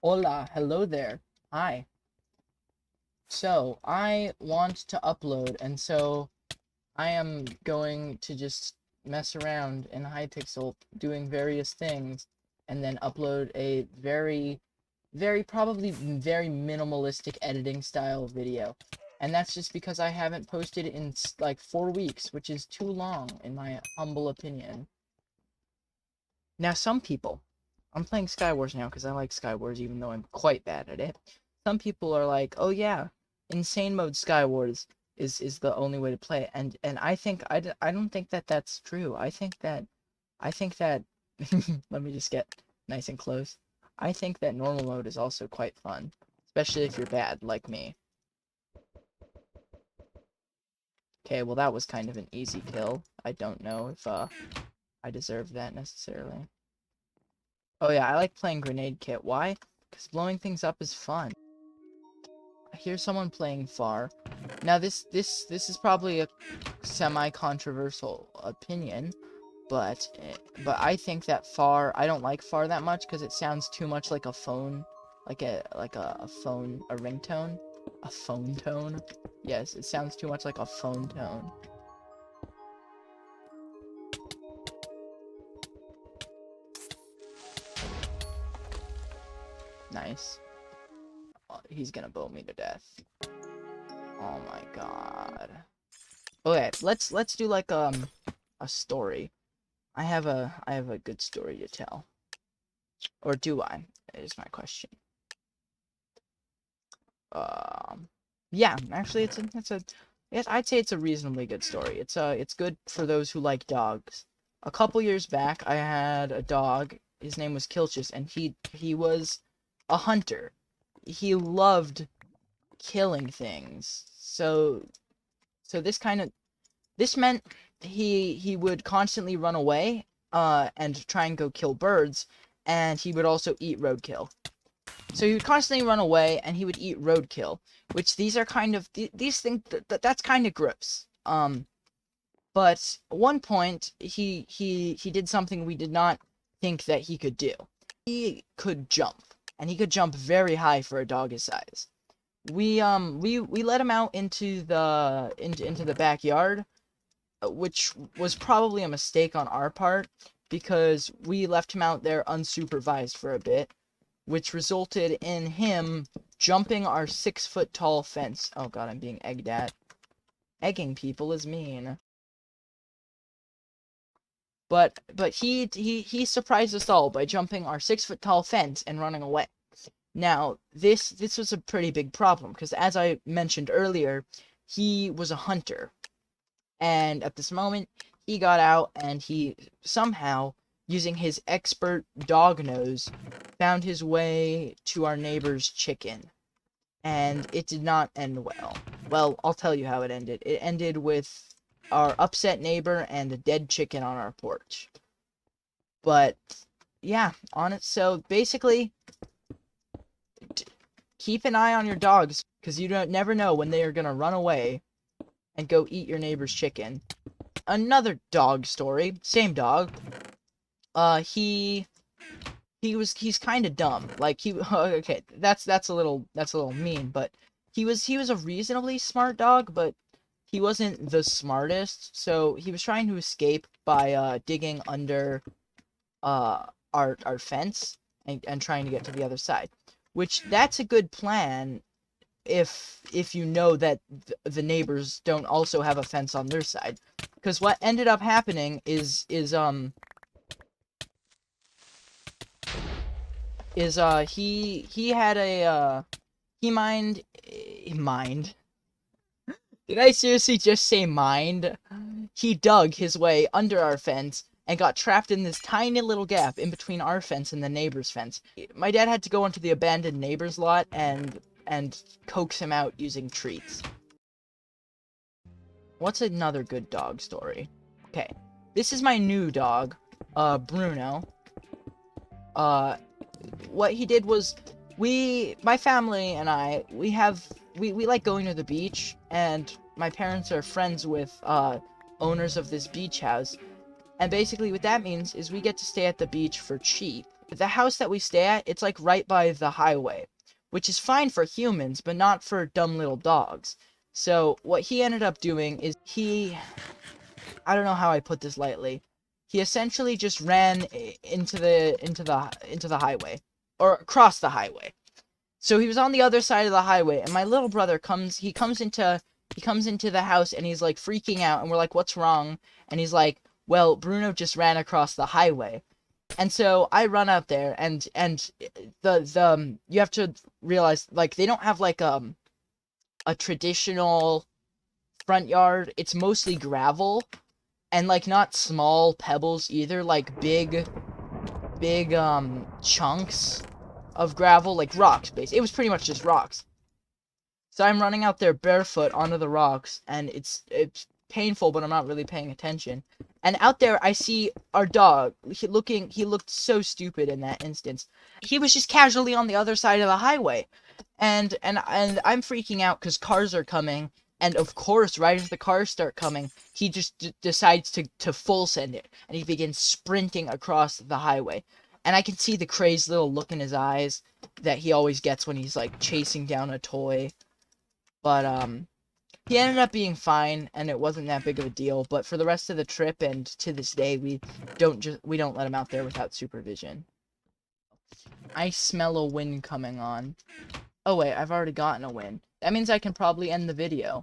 Hola, hello there. Hi. So, I want to upload, and so I am going to just mess around in Hypixel doing various things, and then upload a probably very minimalistic editing style video. And that's just because I haven't posted in like 4 weeks, which is too long in my humble opinion. Now, some people, I'm playing Skywars now because I like Skywars, even though I'm quite bad at it. Some people are like, "Oh yeah, insane mode Skywars is the only way to play it," and I think I don't think that that's true. I think that let me just get nice and close. I think that normal mode is also quite fun, especially if you're bad like me. Okay, well that was kind of an easy kill. I don't know if I deserve that necessarily. Oh yeah, I like playing grenade kit. Why? Because blowing things up is fun. I hear someone playing far. Now this is probably a semi-controversial opinion, but I think that far, I don't like far that much because it sounds too much like a phone, like a phone, a ringtone, a phone tone. Yes, it sounds too much like a phone tone. Nice. Oh, he's gonna bow me to death. Oh my god. Okay, let's do like a story. I have a good story to tell. Or do I? Is my question. Yeah, actually yes, I'd say it's a reasonably good story. It's good for those who like dogs. A couple years back, I had a dog. His name was Kilchus, and he was a hunter. He loved killing things. So this meant he would constantly run away, and try and go kill birds, and he would also eat roadkill. So he would constantly run away, and he would eat roadkill, which these are kind of these things that's kind of gross. But at one point he did something we did not think that he could do. He could jump, and he could jump very high for a dog his size. We let him out into the backyard, which was probably a mistake on our part because we left him out there unsupervised for a bit, which resulted in him jumping our 6-foot tall fence. Oh god, I'm being egged at. Egging people is mean. But he surprised us all by jumping our 6-foot tall fence and running away. Now, this was a pretty big problem because, as I mentioned earlier, he was a hunter. And at this moment, he got out and he somehow, using his expert dog nose, found his way to our neighbor's chicken. And it did not end well. Well, I'll tell you how it ended. It ended with our upset neighbor and a dead chicken on our porch. But, yeah, on it. So, basically, keep an eye on your dogs, because you don't never know when they are going to run away and go eat your neighbor's chicken. Another dog story, same dog. He's kind of dumb. Like okay, that's a little mean, but he was a reasonably smart dog, but he wasn't the smartest. So he was trying to escape by digging under our fence and trying to get to the other side. Which that's a good plan if you know that the neighbors don't also have a fence on their side. Because what ended up happening is he had a he mined. Did I seriously just say mined? He dug his way under our fence and got trapped in this tiny little gap in between our fence and the neighbor's fence. My dad had to go onto the abandoned neighbor's lot and coax him out using treats. What's another good dog story? Okay, this is my new dog, Bruno. What he did was, my family and I, we like going to the beach, and my parents are friends with, owners of this beach house, and basically what that means is we get to stay at the beach for cheap, the house that we stay at, it's like right by the highway, which is fine for humans, but not for dumb little dogs. So what he ended up doing is I don't know how I put this lightly. He essentially just ran into the highway, or across the highway. So he was on the other side of the highway, and my little brother comes into the house, and he's like freaking out, and we're like, "What's wrong?" And he's like, "Well, Bruno just ran across the highway." And so I run out there, and you have to realize, like, they don't have like a traditional front yard. It's mostly gravel, and like not small pebbles either, like big chunks of gravel, like rocks basically. It was pretty much just rocks. So I'm running out there barefoot onto the rocks, and it's painful, but I'm not really paying attention. And out there, I see our dog. He looked so stupid in that instance. He was just casually on the other side of the highway, and I'm freaking out because cars are coming. And of course, right as the cars start coming, he just decides to full send it, and he begins sprinting across the highway. And I can see the crazed little look in his eyes that he always gets when he's like chasing down a toy. But he ended up being fine, and it wasn't that big of a deal. But for the rest of the trip and to this day, we don't let him out there without supervision. I smell a win coming on. Oh wait, I've already gotten a win. That means I can probably end the video.